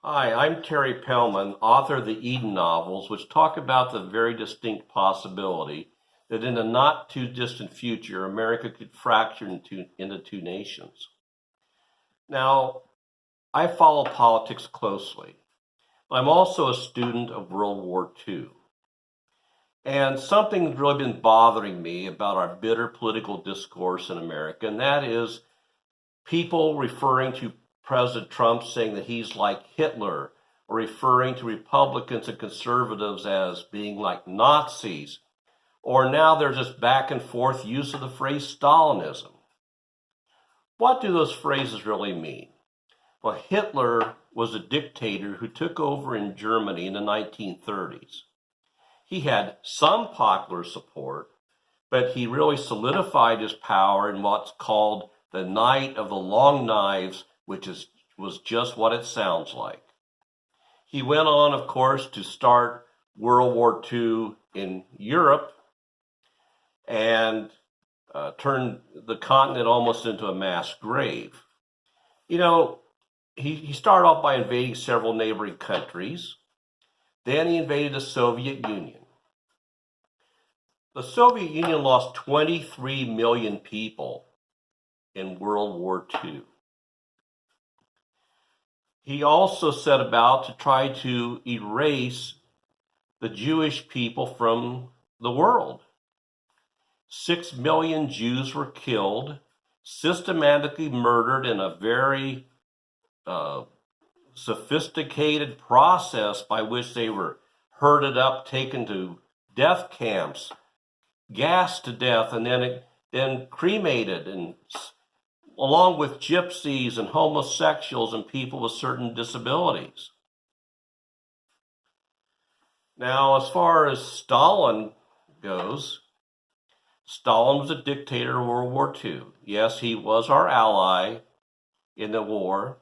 Hi, I'm Terry Pellman, author of the Eden novels, which talk about the very distinct possibility that in the not too distant future, America could fracture into two nations. Now, I follow politics closely. I'm also a student of World War II. And something's really been bothering me about our bitter political discourse in America, and that is people referring to President Trump saying that he's like Hitler, or referring to Republicans and conservatives as being like Nazis, or now there's this back and forth use of the phrase Stalinism. What do those phrases really mean? Well, Hitler was a dictator who took over in Germany in the 1930s. He had some popular support, but he really solidified his power in what's called the Night of the Long Knives, which was just what it sounds like. He went on, of course, to start World War II in Europe and turned the continent almost into a mass grave. You know, he started off by invading several neighboring countries. Then he invaded the Soviet Union. The Soviet Union lost 23 million people in World War II. He also set about to try to erase the Jewish people from the world. 6 million Jews were killed, systematically murdered in a very sophisticated process by which they were herded up, taken to death camps, gassed to death, and then cremated, and along with gypsies and homosexuals and people with certain disabilities. Now, as far as Stalin goes, Stalin was a dictator of World War II. Yes, he was our ally in the war,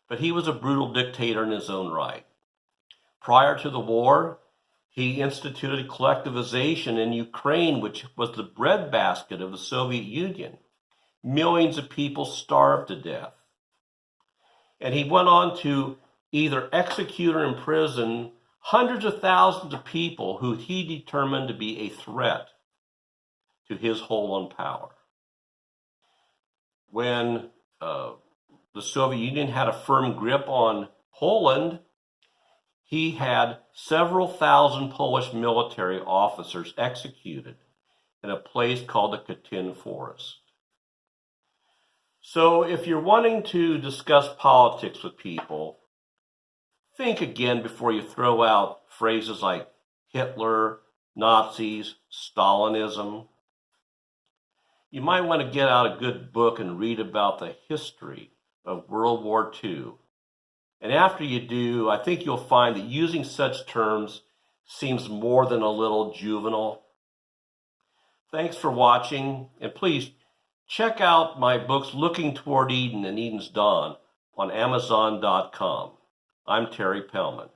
but he was a brutal dictator in his own right. Prior to the war, he instituted collectivization in Ukraine, which was the breadbasket of the Soviet Union. Millions of people starved to death. And he went on to either execute or imprison hundreds of thousands of people who he determined to be a threat to his hold on power. When the Soviet Union had a firm grip on Poland, he had several thousand Polish military officers executed in a place called the Katyn Forest. So if you're wanting to discuss politics with people, think again before you throw out phrases like Hitler, Nazis, Stalinism. You might want to get out a good book and read about the history of World War II. And after you do, I think you'll find that using such terms seems more than a little juvenile. Thanks for watching, and please check out my books Looking Toward Eden and Eden's Dawn on Amazon.com. I'm Terry Pellman.